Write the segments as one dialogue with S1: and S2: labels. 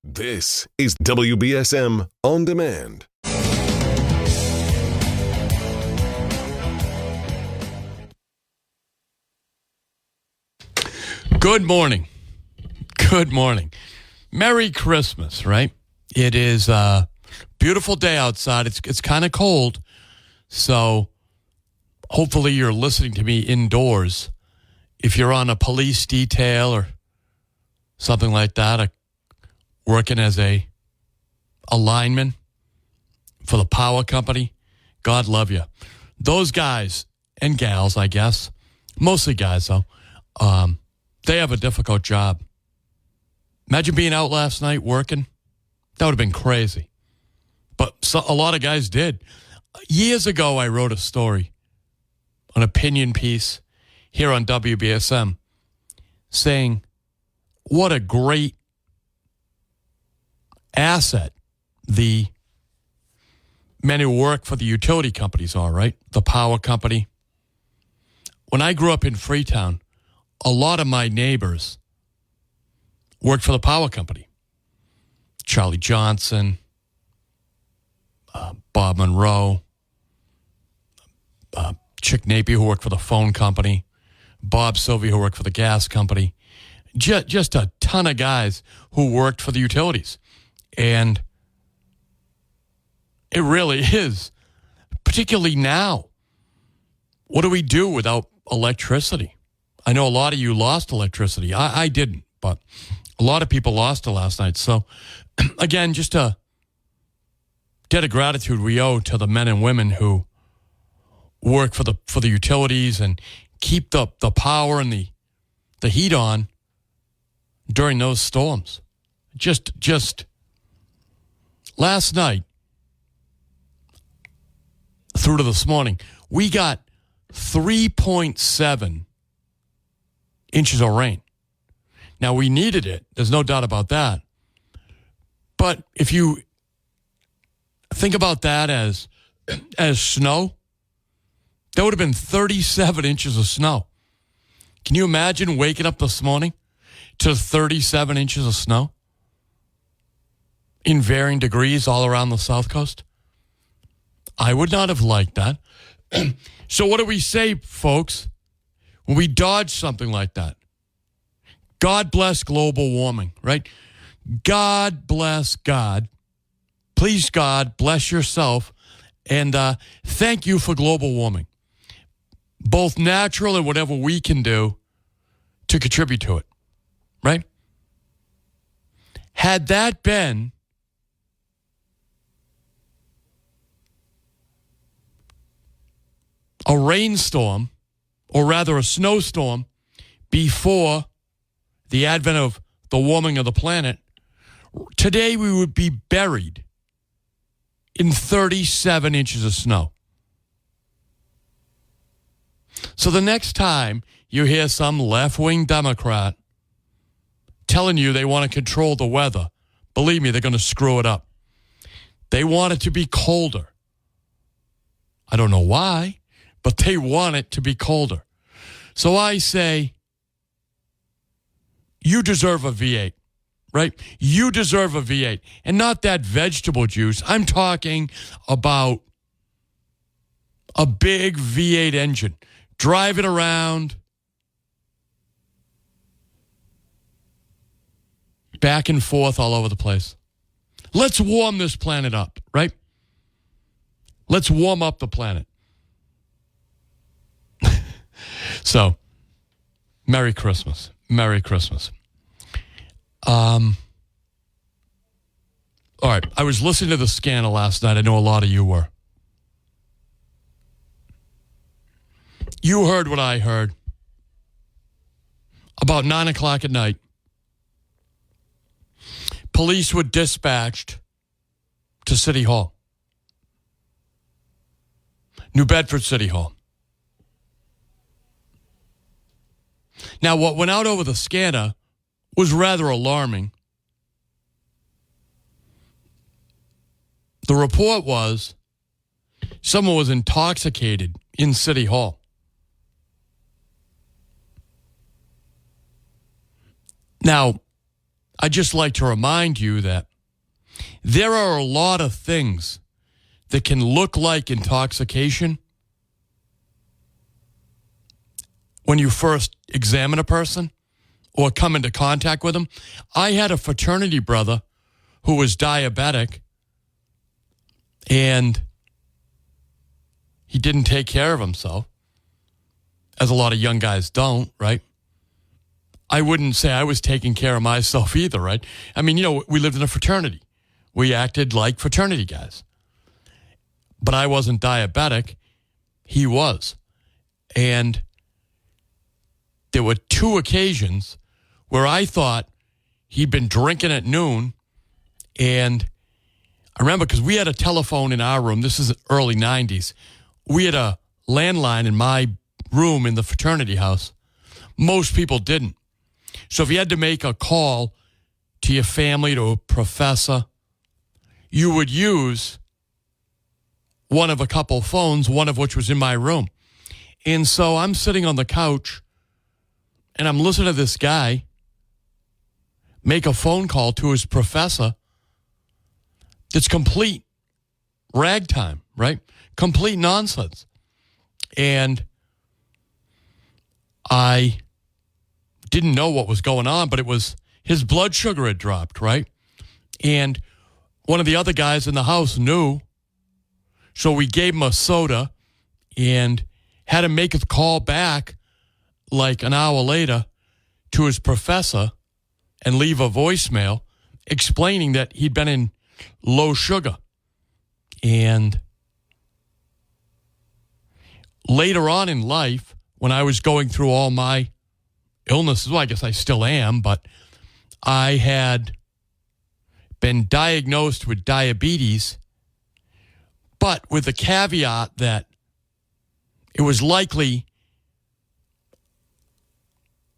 S1: This is WBSM On Demand.
S2: Good morning. Good morning. Merry Christmas, right? It is a beautiful day outside. It's kind of cold, so hopefully you're listening to me indoors. If you're on a police detail or something like that, working as a lineman for the power company, God love you. Those guys and gals, I guess, mostly guys though, they have a difficult job. Imagine being out last night working. That would have been crazy. But a lot of guys did. Years ago, I wrote a story, an opinion piece here on WBSM, saying what a great asset the men who work for the utility companies are, right? The power company. When I grew up in Freetown, a lot of my neighbors worked for the power company. Charlie Johnson, Bob Monroe, Chick Napier, who worked for the phone company, Bob Sylvia, who worked for the gas company. Just a ton of guys who worked for the utilities. And it really is, particularly now. What do we do without electricity? I know a lot of you lost electricity. I didn't, but a lot of people lost it last night. So, again, just a debt of gratitude we owe to the men and women who work for the utilities and keep the power and the heat on during those storms. Just last night through to this morning, we got 3.7 inches of rain. Now, we needed it. There's no doubt about that. But if you think about that as snow, that would have been 37 inches of snow. Can you imagine waking up this morning to 37 inches of snow in varying degrees all around the South Coast? I would not have liked that. So what do we say, folks, when we dodge something like that? God bless global warming, right? God bless God. Please, God, bless yourself. And thank you for global warming, both natural and whatever we can do to contribute to it, right? Had that been a rainstorm, or rather a snowstorm, before the advent of the warming of the planet, today we would be buried in 37 inches of snow. So the next time you hear some left-wing Democrat telling you they want to control the weather, believe me, they're going to screw it up. They want it to be colder. I don't know why, but they want it to be colder. So I say, you deserve a V8, right? You deserve a V8. And not that vegetable juice. I'm talking about a big V8 engine. Drive it around, back and forth all over the place. Let's warm this planet up, right? Let's warm up the planet. So, Merry Christmas. Merry Christmas. All right, I was listening to the scandal last night. I know a lot of you were. You heard what I heard. About 9 o'clock at night, police were dispatched to City Hall. New Bedford City Hall. Now, what went out over the scanner was rather alarming. The report was someone was intoxicated in City Hall. Now, I'd just like to remind you that there are a lot of things that can look like intoxication when you first examine a person or come into contact with them. I had a fraternity brother who was diabetic, and he didn't take care of himself, as a lot of young guys don't, right? I wouldn't say I was taking care of myself either, right? I mean, we lived in a fraternity. We acted like fraternity guys. But I wasn't diabetic. He was. And there were 2 occasions where I thought he'd been drinking at noon. And I remember because we had a telephone in our room. This is early 90s. We had a landline in my room in the fraternity house. Most people didn't. So if you had to make a call to your family, to a professor, you would use one of a couple phones, one of which was in my room. And so I'm sitting on the couch, and I'm listening to this guy make a phone call to his professor. It's complete ragtime, right? Complete nonsense. And I didn't know what was going on, but it was his blood sugar had dropped, right? And one of the other guys in the house knew. So we gave him a soda and had him make a call back like an hour later to his professor and leave a voicemail explaining that he'd been in low sugar. And later on in life, when I was going through all my illnesses, well, I guess I still am, but I had been diagnosed with diabetes, but with the caveat that it was likely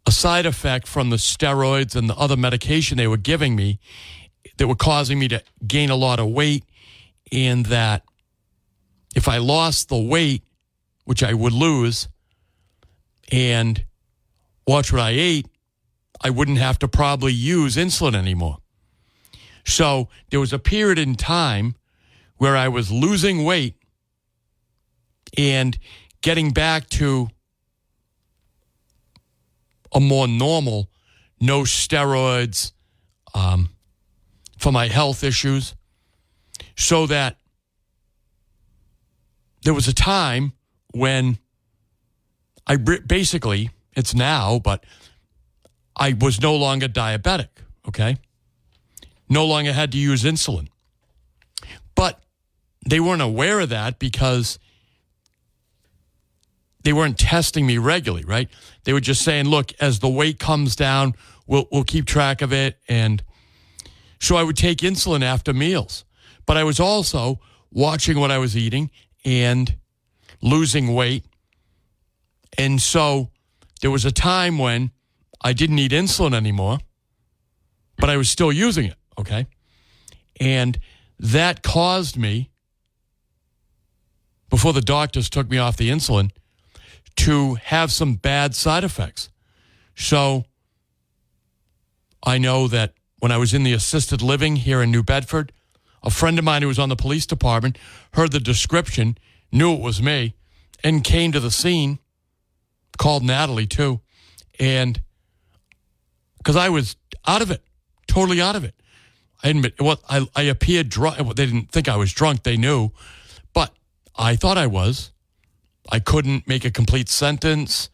S2: a side effect from the steroids and the other medication they were giving me that were causing me to gain a lot of weight, and that if I lost the weight, which I would lose, and watch what I ate, I wouldn't have to probably use insulin anymore. So there was a period in time where I was losing weight and getting back to a more normal, no steroids for my health issues, so that there was a time when I basically, it's now, but I was no longer diabetic, okay? No longer had to use insulin. But they weren't aware of that because they weren't testing me regularly, right? They were just saying, look, as the weight comes down, we'll keep track of it. And so I would take insulin after meals. But I was also watching what I was eating and losing weight. And so there was a time when I didn't need insulin anymore, but I was still using it, okay? And that caused me, before the doctors took me off the insulin, to have some bad side effects. So I know that when I was in the assisted living here in New Bedford, a friend of mine who was on the police department heard the description, knew it was me, and came to the scene, called Natalie too, and because I was out of it, totally out of it. I admit, I appeared drunk. They didn't think I was drunk. They knew, but I thought I was. I couldn't make a complete sentence.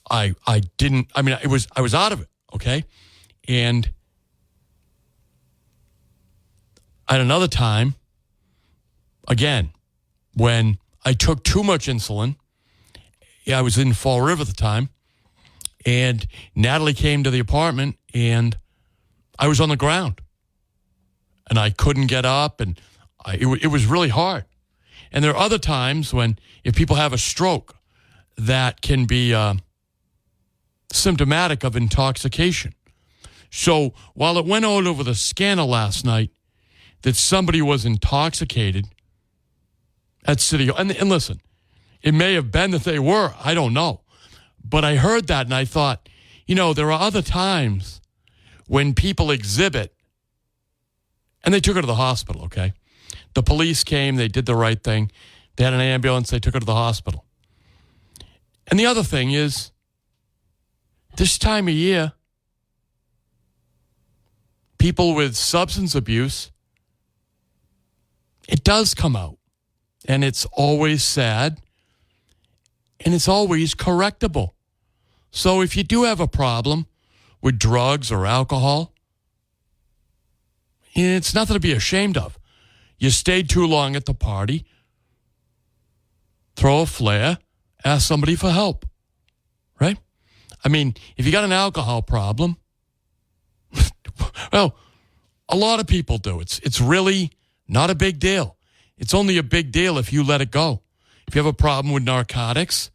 S2: I was out of it, okay? And at another time, again, when I took too much insulin, I was in Fall River at the time, and Natalie came to the apartment, and I was on the ground, and I couldn't get up, and it was really hard. And there are other times when, if people have a stroke, that can be symptomatic of intoxication. So while it went all over the scanner last night that somebody was intoxicated at City Hall, and listen, it may have been that they were, I don't know. But I heard that and I thought, there are other times when people exhibit, and they took her to the hospital, okay? The police came, they did the right thing. They had an ambulance, they took her to the hospital. And the other thing is, this time of year, people with substance abuse, it does come out. And it's always sad, and it's always correctable. So if you do have a problem with drugs or alcohol, it's nothing to be ashamed of. You stayed too long at the party, throw a flare, ask somebody for help, right? I mean, if you got an alcohol problem, well, a lot of people do. It's really not a big deal. It's only a big deal if you let it go. If you have a problem with narcotics,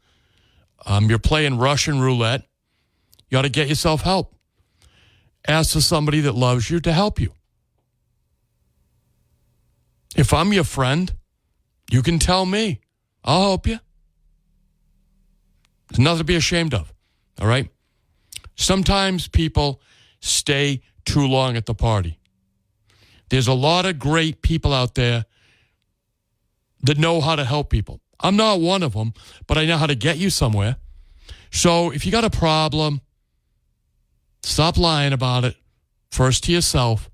S2: you're playing Russian roulette, you ought to get yourself help. Ask for somebody that loves you to help you. If I'm your friend, you can tell me. I'll help you. There's nothing to be ashamed of, all right? Sometimes people stay too long at the party. There's a lot of great people out there that know how to help people. I'm not one of them, but I know how to get you somewhere. So if you got a problem, stop lying about it, first to yourself,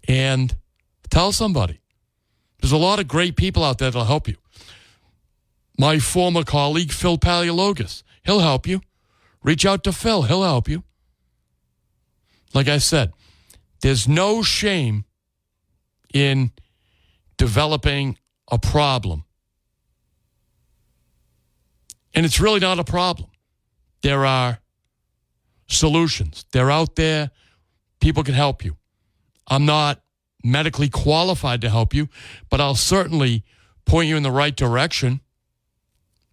S2: and tell somebody. There's a lot of great people out there that'll help you. My former colleague, Phil Paleologos, he'll help you. Reach out to Phil, he'll help you. Like I said, there's no shame in developing a problem. And it's really not a problem. There are solutions. They're out there. People can help you. I'm not medically qualified to help you, but I'll certainly point you in the right direction.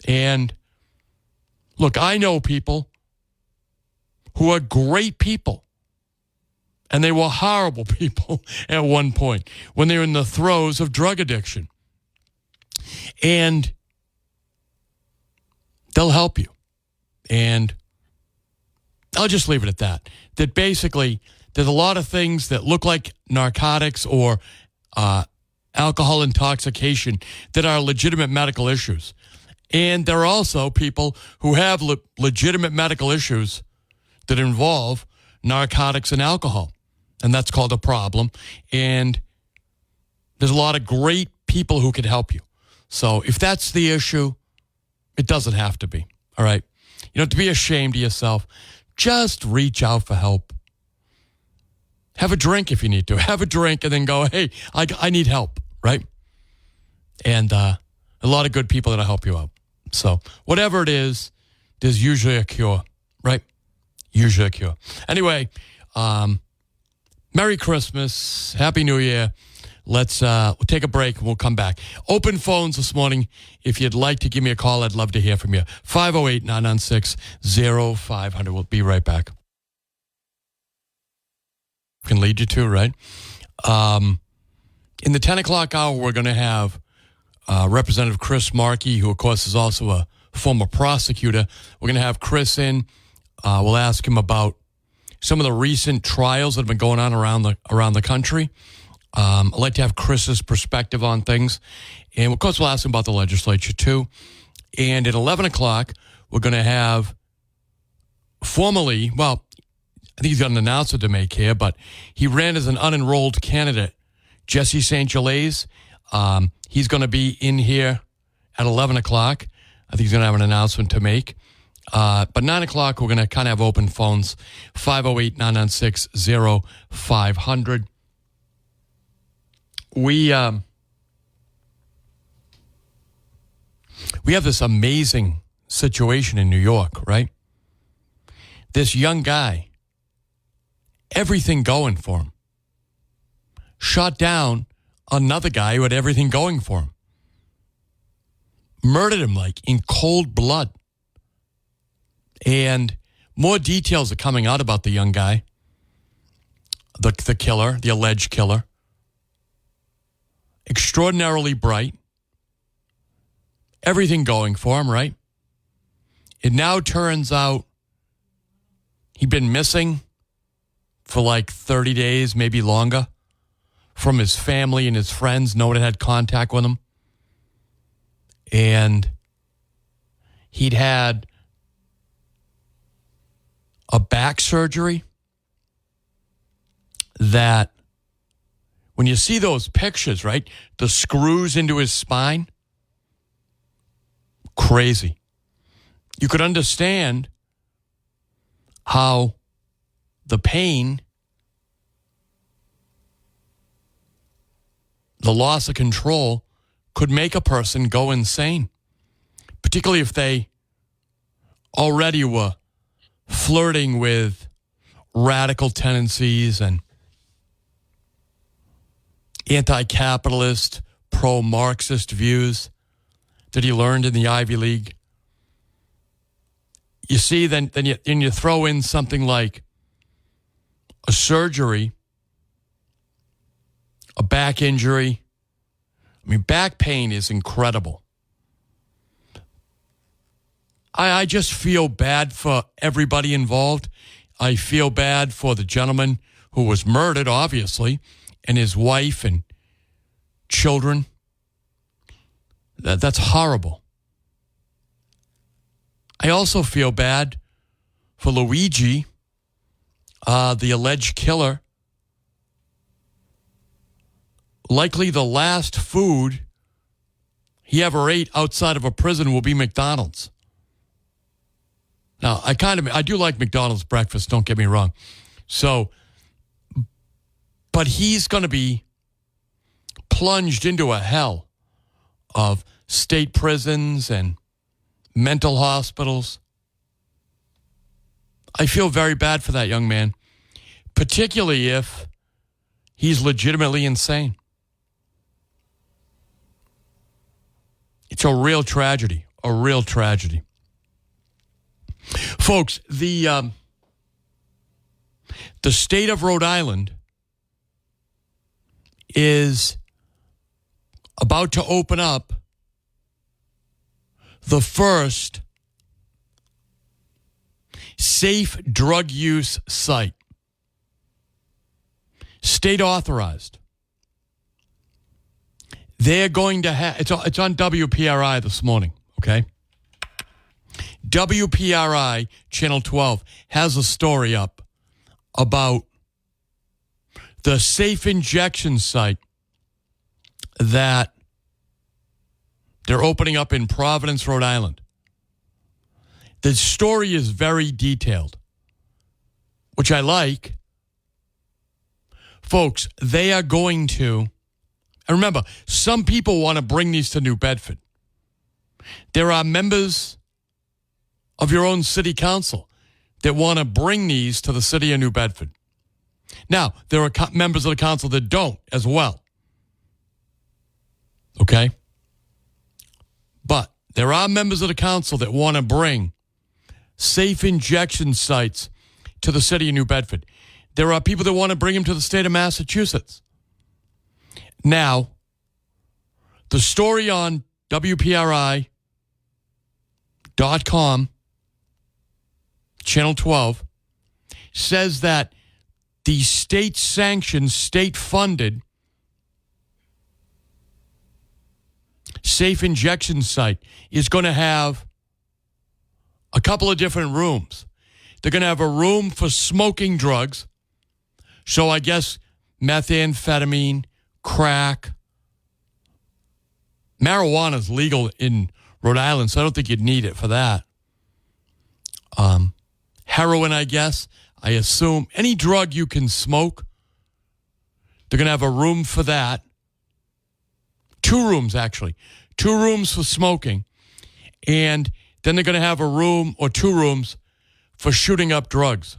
S2: And look, I know people who are great people, and they were horrible people at one point when they were in the throes of drug addiction. And they'll help you. And I'll just leave it at that. That basically, there's a lot of things that look like narcotics or alcohol intoxication that are legitimate medical issues. And there are also people who have legitimate medical issues that involve narcotics and alcohol. And that's called a problem. And there's a lot of great people who can help you. So if that's the issue, it doesn't have to be. All right? You don't have to be ashamed of yourself. Just reach out for help. Have a drink if you need to. Have a drink and then go, hey, I need help, right? And a lot of good people that'll help you out. So whatever it is, there's usually a cure, right? Usually a cure. Anyway, Merry Christmas. Happy New Year. Let's we'll take a break and we'll come back. Open phones this morning. If you'd like to give me a call, I'd love to hear from you. 508-996-0500. We'll be right back. Can lead you to, right? In the 10 o'clock hour, we're going to have Representative Chris Markey, who, of course, is also a former prosecutor. We're going to have Chris in. We'll ask him about some of the recent trials that have been going on around the country. I'd like to have Chris's perspective on things. And, of course, we'll ask him about the legislature, too. And at 11 o'clock, we're going to have formally, well, I think he's got an announcement to make here, but he ran as an unenrolled candidate, Jesse St. Gelais. He's going to be in here at 11 o'clock. I think he's going to have an announcement to make. But 9 o'clock, we're going to kind of have open phones, 508-996-0500. We have this amazing situation in New York, right? This young guy, everything going for him, shot down another guy who had everything going for him. Murdered him like in cold blood. And more details are coming out about the young guy, the killer, the alleged killer. Extraordinarily bright. Everything going for him, right? It now turns out he'd been missing for like 30 days, maybe longer, from his family and his friends. No one had contact with him. And he'd had a back surgery that, when you see those pictures, right, the screws into his spine, crazy. You could understand how the pain, the loss of control, could make a person go insane, particularly if they already were flirting with radical tendencies and anti-capitalist, pro-Marxist views that he learned in the Ivy League. You see, then you throw in something like a surgery, a back injury. I mean, back pain is incredible. I just feel bad for everybody involved. I feel bad for the gentleman who was murdered, obviously, and his wife and children. That's horrible. I also feel bad for Luigi, the alleged killer. Likely the last food he ever ate outside of a prison will be McDonald's. Now, I do like McDonald's breakfast, don't get me wrong. But he's going to be plunged into a hell of state prisons and mental hospitals. I feel very bad for that young man, particularly if he's legitimately insane. It's a real tragedy, a real tragedy. Folks, the state of Rhode Island is about to open up the first safe drug use site. State authorized. They're going to have, it's on WPRI this morning, okay? WPRI, Channel 12, has a story up about the safe injection site that they're opening up in Providence, Rhode Island. The story is very detailed, which I like. Folks, they are going to, and remember, some people want to bring these to New Bedford. There are members of your own city council that want to bring these to the city of New Bedford. Now, there are members of the council that don't as well. Okay? But there are members of the council that want to bring safe injection sites to the city of New Bedford. There are people that want to bring them to the state of Massachusetts. Now, the story on WPRI.com, Channel 12, says that the state-sanctioned, state-funded safe injection site is going to have a couple of different rooms. They're going to have a room for smoking drugs. So I guess methamphetamine, crack. Marijuana is legal in Rhode Island, so I don't think you'd need it for that. Heroin, I guess. I assume any drug you can smoke, they're going to have a room for that. 2 rooms, actually. 2 rooms for smoking. And then they're going to have a room or 2 rooms for shooting up drugs.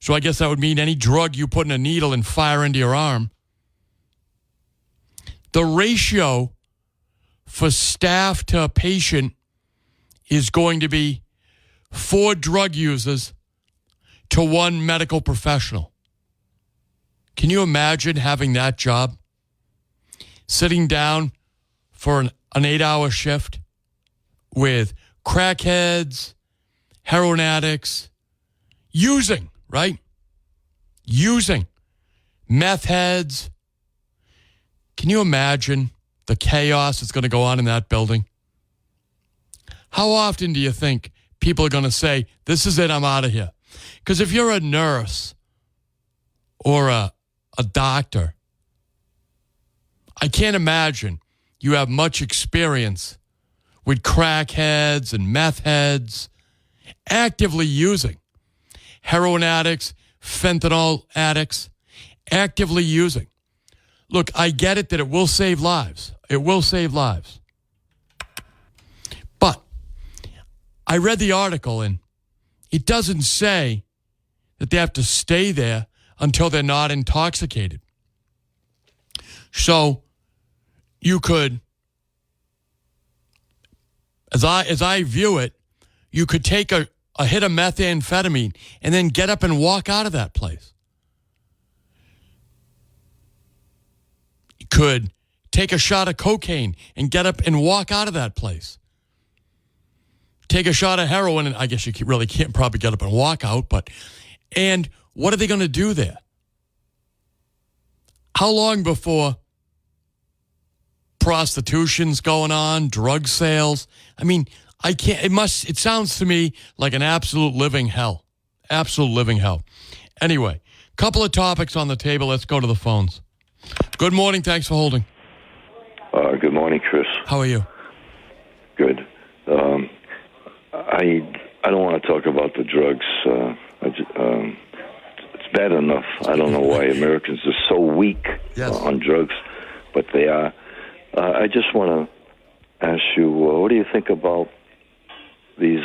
S2: So I guess that would mean any drug you put in a needle and fire into your arm. The ratio for staff to a patient is going to be 4 drug users to 1 medical professional. Can you imagine having that job? Sitting down for an 8-hour shift with crackheads, heroin addicts, using, right? using meth heads. Can you imagine the chaos that's going to go on in that building? How often do you think people are going to say, this is it, I'm out of here? Because if you're a nurse or a doctor, I can't imagine you have much experience with crackheads and meth heads actively using. Heroin addicts, fentanyl addicts, actively using. Look, I get it that it will save lives. It will save lives. But I read the article, and it doesn't say that they have to stay there until they're not intoxicated. So you could, as I view it, you could take a hit of methamphetamine and then get up and walk out of that place. You could take a shot of cocaine and get up and walk out of that place. Take a shot of heroin, and I guess you really can't probably get up and walk out, and what are they going to do there? How long before prostitution's going on, drug sales? I mean, I can't, it sounds to me like an absolute living hell. Absolute living hell. Anyway, couple of topics on the table. Let's go to the phones. Good morning. Thanks for holding.
S3: Good morning, Chris.
S2: How are you?
S3: Good. I don't want to talk about the drugs. It's bad enough. I don't know why Americans are so weak on drugs, but they are. I just want to ask you, what do you think about these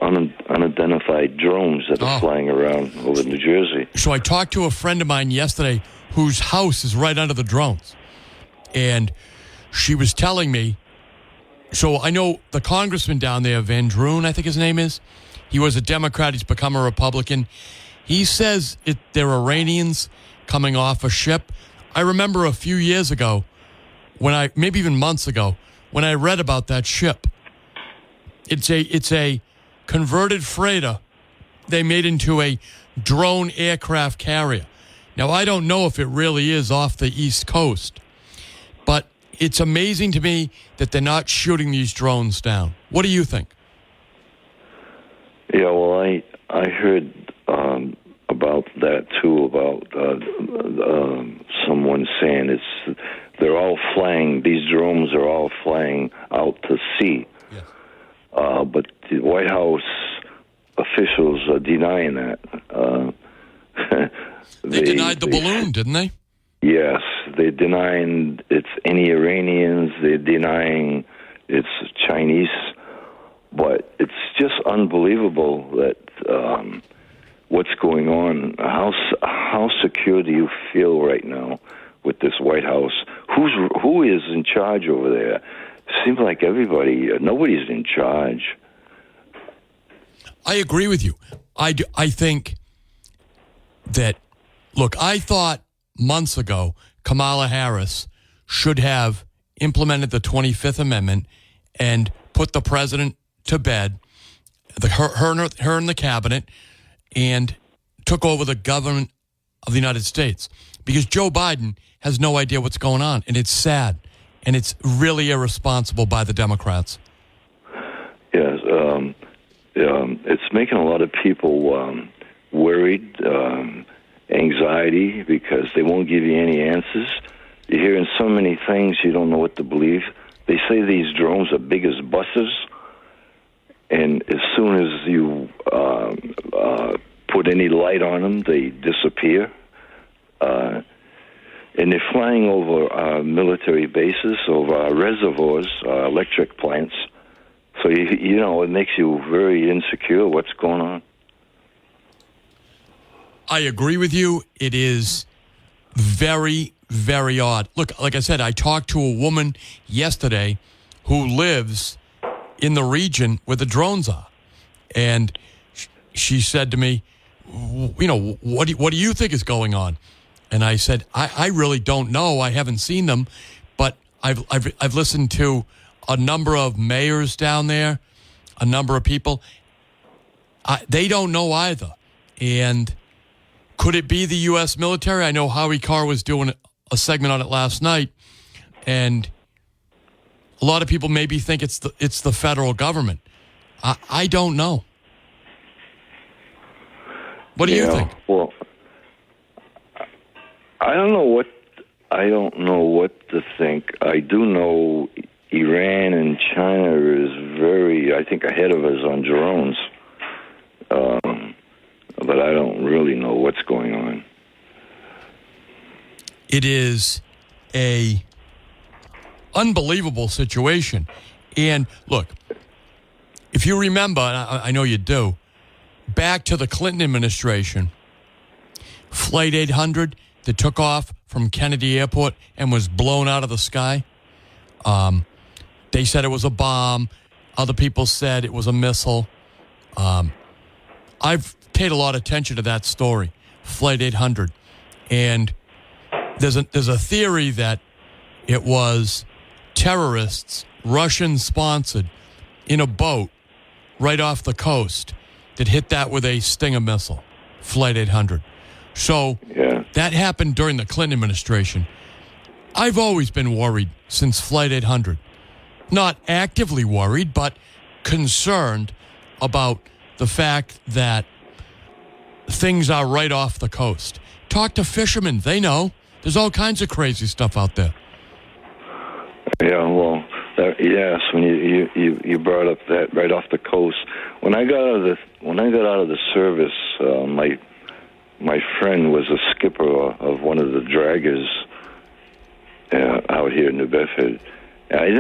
S3: unidentified drones that are flying around over New Jersey?
S2: So I talked to a friend of mine yesterday whose house is right under the drones. And she was telling me, so I know the congressman down there, Van Droon, I think his name is. He was a Democrat. He's become a Republican. He says they're Iranians coming off a ship. I remember a few years ago, maybe even months ago, when I read about that ship. It's a converted freighter they made into a drone aircraft carrier. Now, I don't know if it really is off the East Coast, but it's amazing to me that they're not shooting these drones down. What do you think?
S3: Yeah, well, I heard about that too. About someone saying they're all flying. These drones are all flying out to sea.
S2: Yes.
S3: But the White House officials are denying that.
S2: They denied the balloon, didn't they?
S3: Yes, they're denying it's any Iranians. They're denying it's Chinese. But it's just unbelievable that what's going on. How secure do you feel right now with this White House? Who is in charge over there? Seems like nobody's in charge.
S2: I agree with you. I think that, look, I thought months ago Kamala Harris should have implemented the 25th Amendment and put the president to bed, her and the cabinet, and took over the government of the United States. Because Joe Biden has no idea what's going on, and it's sad, and it's really irresponsible by the Democrats.
S3: Yes, it's making a lot of people worried, anxiety, because they won't give you any answers. You're hearing so many things you don't know what to believe. They say these drones are big as buses, and as soon as you put any light on them, they disappear. And they're flying over military bases, over reservoirs, electric plants. So, it makes you very insecure what's going on.
S2: I agree with you. It is very, very odd. Look, like I said, I talked to a woman yesterday who lives in the region where the drones are. And she said to me, what do you think is going on? And I said, I really don't know. I haven't seen them, but I've listened to a number of mayors down there, a number of people. They don't know either. And Could it be the U.S. military? I know Howie Carr was doing a segment on it last night, and a lot of people maybe think it's the federal government. I don't know. What do you think?
S3: Well, I don't know what to think. I do know Iran and China is very, I think, ahead of us on drones. But I don't really know what's going on.
S2: It is a unbelievable situation. And look, if you remember, and I know you do, back to the Clinton administration, Flight 800 that took off from Kennedy Airport and was blown out of the sky, they said it was a bomb. Other people said it was a missile. I've paid a lot of attention to that story, Flight 800. And there's a theory that it was terrorists, Russian-sponsored, in a boat right off the coast that hit that with a Stinger missile, Flight 800. So that happened during the Clinton administration. I've always been worried since Flight 800. Not actively worried, but concerned about the fact that things are right off the coast. Talk to fishermen. They know. There's all kinds of crazy stuff out there.
S3: Yeah, well, yes. When you brought up that right off the coast, when I got out of the service, my friend was a skipper of one of the draggers out here in New Bedford. And I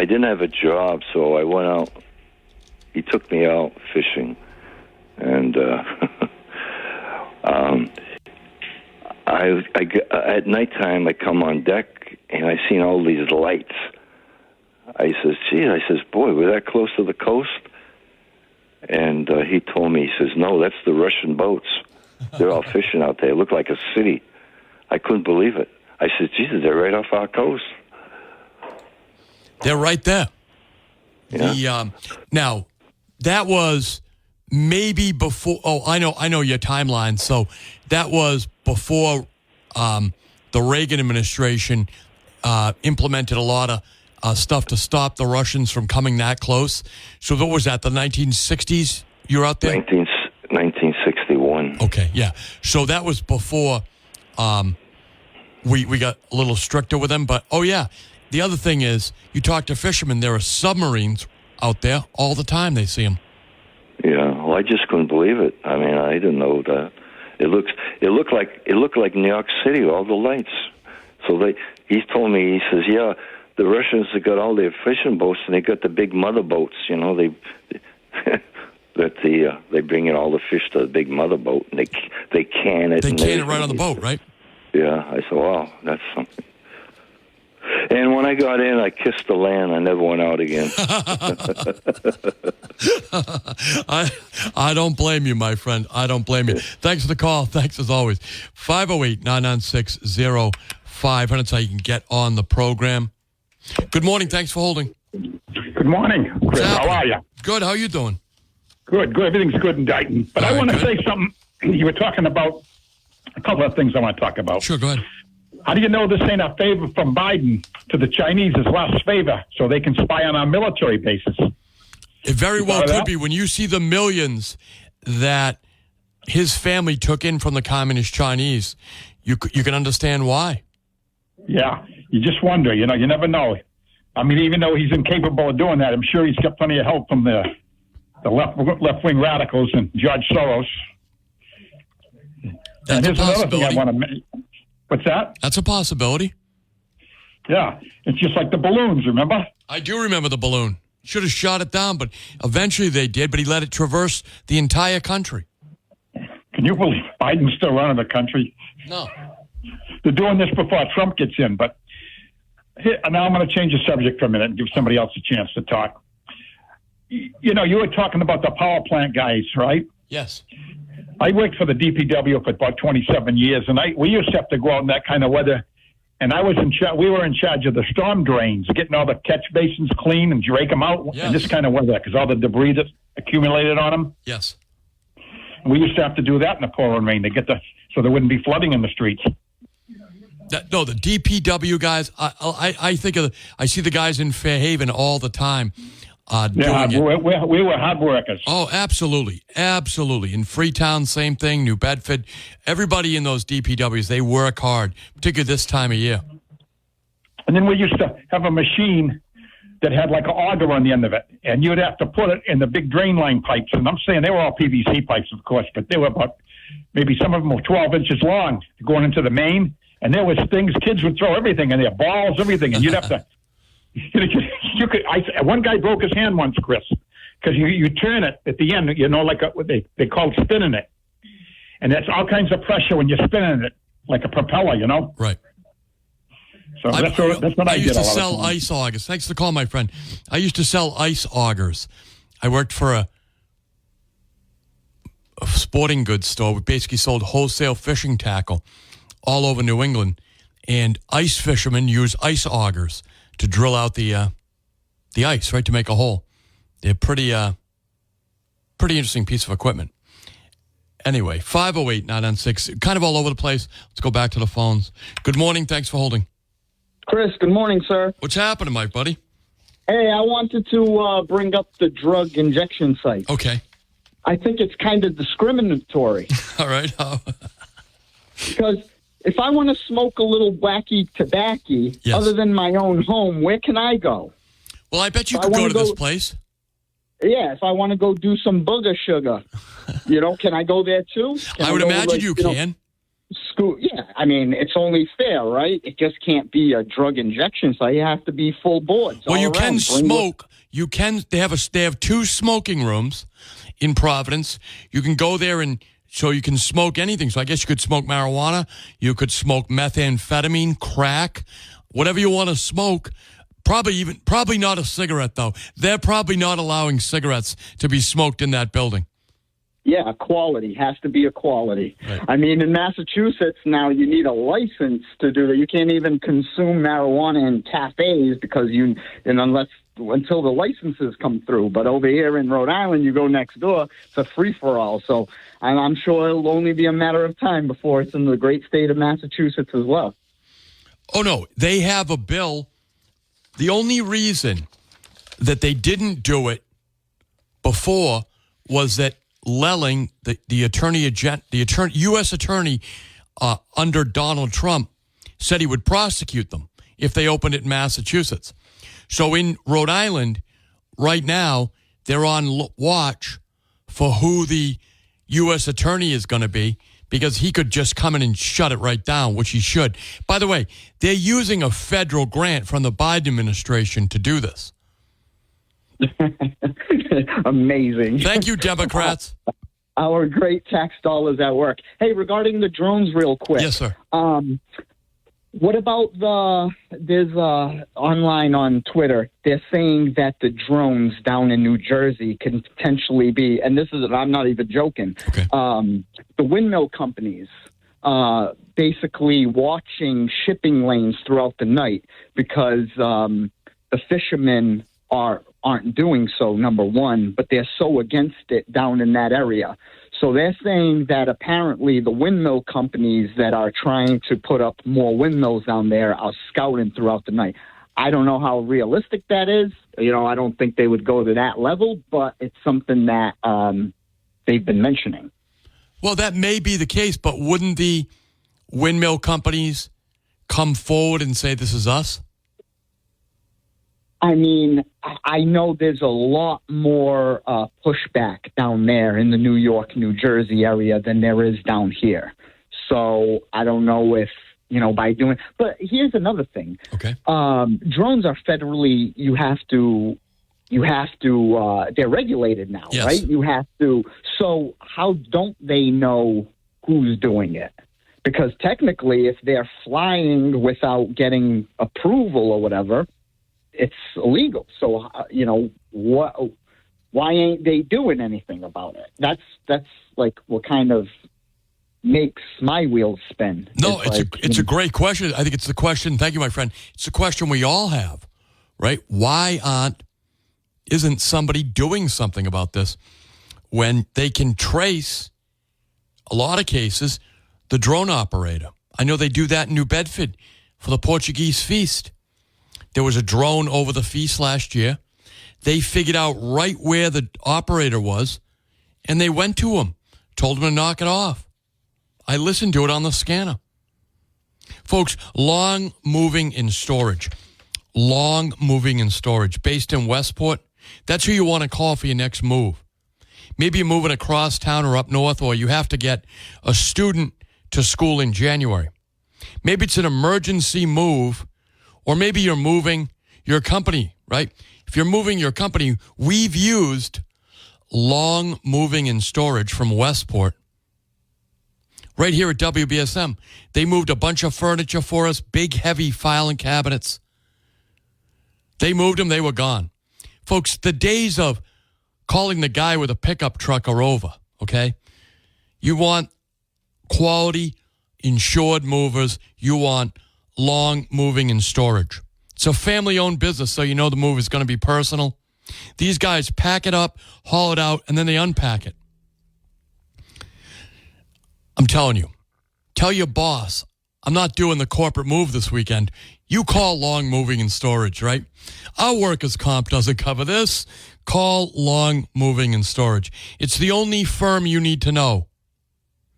S3: didn't have a job, so I went out. He took me out fishing, and at nighttime I come on deck and I seen all these lights. I says, boy, we're that close to the coast? And he told me, he says, no, that's the Russian boats. They're all fishing out there. It looked like a city. I couldn't believe it. I said, Jesus, they're right off our coast.
S2: They're right there.
S3: Yeah.
S2: Now, that was maybe before. Oh, I know your timeline. So that was before the Reagan administration implemented a lot of stuff to stop the Russians from coming that close. So what was that? The 1960s? You're out there.
S3: 1961.
S2: Okay, yeah. So that was before we got a little stricter with them. But the other thing is, you talk to fishermen. There are submarines out there all the time. They see them.
S3: Yeah, well, I just couldn't believe it. I mean, I didn't know that. It looked like New York City, all the lights. So he told me, he says, yeah, the Russians have got all their fishing boats and they got the big mother boats. You know, they bring in all the fish to the big mother boat and they can it.
S2: They can it right on the boat, right?
S3: Yeah, I said, wow, that's something. And when I got in, I kissed the land. I never went out again.
S2: I don't blame you, my friend. I don't blame you. Thanks for the call. Thanks as always. 508-996-0500. That's how you can get on the program. Good morning. Thanks for holding.
S4: Good morning, Chris. How are you?
S2: Good. How are you doing?
S4: Good. Everything's good in Dighton. But I want to say something. You were talking about a couple of things I want to talk about.
S2: Sure, go ahead.
S4: How do you know this ain't a favor from Biden to the Chinese, his last favor, so they can spy on our military bases?
S2: It very well could be. When you see the millions that his family took in from the communist Chinese, you can understand why.
S4: Yeah, you just wonder. You know, you never know. I mean, even though he's incapable of doing that, I'm sure he's got plenty of help from the left-wing radicals and George Soros.
S2: That's a possibility.
S4: Another thing I want to mention. What's that?
S2: That's a possibility.
S4: Yeah, it's just like the balloons, remember?
S2: I do remember the balloon. Should have shot it down, but eventually they did, but he let it traverse the entire country.
S4: Can you believe Biden's still running the country?
S2: No.
S4: They're doing this before Trump gets in, but now I'm going to change the subject for a minute and give somebody else a chance to talk. You know, you were talking about the power plant guys, right?
S2: Yes.
S4: I worked for the DPW for about 27 years, and we used to have to go out in that kind of weather. And we were in charge of the storm drains, getting all the catch basins clean and drake them out in this kind of weather because all the debris that accumulated on them.
S2: Yes.
S4: And we used to have to do that in the pouring rain to get the so there wouldn't be flooding in the streets.
S2: No, the DPW guys. I think I see the guys in Fairhaven all the time.
S4: Yeah, we were hard workers.
S2: Oh, absolutely. In Freetown, same thing. New Bedford, everybody in those DPWs, they work hard, particularly this time of year.
S4: And then we used to have a machine that had like an auger on the end of it, and you'd have to put it in the big drain line pipes. And I'm saying they were all PVC pipes, of course, but they were about, maybe some of them were 12 inches long going into the main. And there was things, kids would throw everything in there, balls, everything, and you'd have to, one guy broke his hand once, Chris, because you turn it at the end, like what they called spinning it. And that's all kinds of pressure when you're spinning it, like a propeller,
S2: Right.
S4: So that's what I
S2: used
S4: did.
S2: to sell ice augers. Thanks for the call, my friend. I used to sell ice augers. I worked for a sporting goods store. We basically sold wholesale fishing tackle all over New England. And ice fishermen use ice augers to drill out the ice, right, to make a hole. They're pretty interesting piece of equipment. Anyway, 508-996, kind of all over the place. Let's go back to the phones. Good morning. Thanks for holding.
S5: Chris, good morning, sir.
S2: What's happening, Mike, buddy?
S5: Hey, I wanted to bring up the drug injection site.
S2: Okay.
S5: I think it's kind of discriminatory.
S2: All right.
S5: Because if I want to smoke a little wacky tobacco,
S2: yes,
S5: other than my own home, where can I go?
S2: Well, I bet you could go to this place.
S5: Yeah, if I want to go do some booger sugar, can I go there too?
S2: I would imagine you can.
S5: Yeah, I mean, it's only fair, right? It just can't be a drug injection, so you have to be full board.
S2: Well, you can smoke. You can. They have 2 smoking rooms in Providence. You can go there and so you can smoke anything. So I guess you could smoke marijuana. You could smoke methamphetamine, crack, whatever you want to smoke. Probably not a cigarette though. They're probably not allowing cigarettes to be smoked in that building.
S5: Yeah, quality has to be a quality.
S2: Right.
S5: I mean, in Massachusetts now, you need a license to do that. You can't even consume marijuana in cafes because until the licenses come through. But over here in Rhode Island, you go next door, it's a free-for-all. So I'm sure it'll only be a matter of time before it's in the great state of Massachusetts as well.
S2: Oh, no, they have a bill. The only reason that they didn't do it before was that Lelling, the U.S. attorney under Donald Trump, said he would prosecute them if they opened it in Massachusetts. So in Rhode Island, right now, they're on watch for who the U.S. attorney is going to be because he could just come in and shut it right down, which he should. By the way, they're using a federal grant from the Biden administration to do this.
S5: Amazing.
S2: Thank you, Democrats.
S5: Our great tax dollars at work. Hey, regarding the drones real quick.
S2: Yes, sir.
S5: What about there's online on Twitter, they're saying that the drones down in New Jersey can potentially be, and I'm not even joking,
S2: okay,
S5: the windmill companies basically watching shipping lanes throughout the night because the fishermen aren't doing so, number one, but they're so against it down in that area. So they're saying that apparently the windmill companies that are trying to put up more windmills down there are scouting throughout the night. I don't know how realistic that is. I don't think they would go to that level, but it's something that they've been mentioning.
S2: Well, that may be the case, but wouldn't the windmill companies come forward and say, this is us?
S5: I mean, I know there's a lot more pushback down there in the New York, New Jersey area than there is down here. So I don't know if, by doing... But here's another thing.
S2: Okay.
S5: Drones are federally, they're regulated now,
S2: yes,
S5: right? You have to... So how don't they know who's doing it? Because technically, if they're flying without getting approval or whatever, it's illegal. So, why ain't they doing anything about it? That's like what kind of makes my wheels spin.
S2: No, it's a great question. I think it's the question. Thank you, my friend. It's the question we all have, right? Why isn't somebody doing something about this when they can trace a lot of cases the drone operator. I know they do that in New Bedford for the Portuguese feast. There was a drone over the feast last year. They figured out right where the operator was, and they went to him, told him to knock it off. I listened to it on the scanner. Folks, Long Moving and Storage. Long Moving and Storage, based in Westport. That's who you want to call for your next move. Maybe you're moving across town or up north, or you have to get a student to school in January. Maybe it's an emergency move, or maybe you're moving your company, right? If you're moving your company, we've used Long Moving and Storage from Westport. Right here at WBSM, they moved a bunch of furniture for us, big, heavy filing cabinets. They moved them, they were gone. Folks, the days of calling the guy with a pickup truck are over, okay? You want quality, insured movers. You want Long Moving and Storage. It's a family-owned business, so you know the move is going to be personal. These guys pack it up, haul it out, and then they unpack it. I'm telling you, tell your boss, I'm not doing the corporate move this weekend. You call Long Moving and Storage, right? Our workers' comp doesn't cover this. Call Long Moving and Storage. It's the only firm you need to know.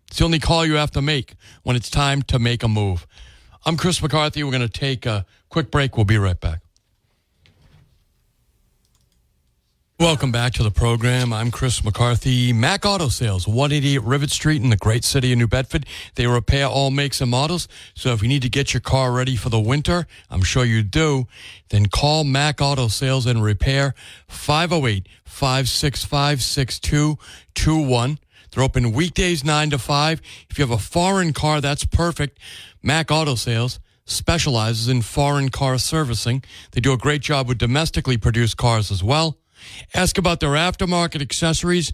S2: It's the only call you have to make when it's time to make a move. I'm Chris McCarthy. We're going to take a quick break. We'll be right back. Welcome back to the program. I'm Chris McCarthy. Mac Auto Sales, 188 Rivet Street in the great city of New Bedford. They repair all makes and models. So if you need to get your car ready for the winter, I'm sure you do, then call Mac Auto Sales and Repair, 508-565-6221. They're open weekdays 9 to 5. If you have a foreign car, that's perfect. Mac Auto Sales specializes in foreign car servicing. They do a great job with domestically produced cars as well. Ask about their aftermarket accessories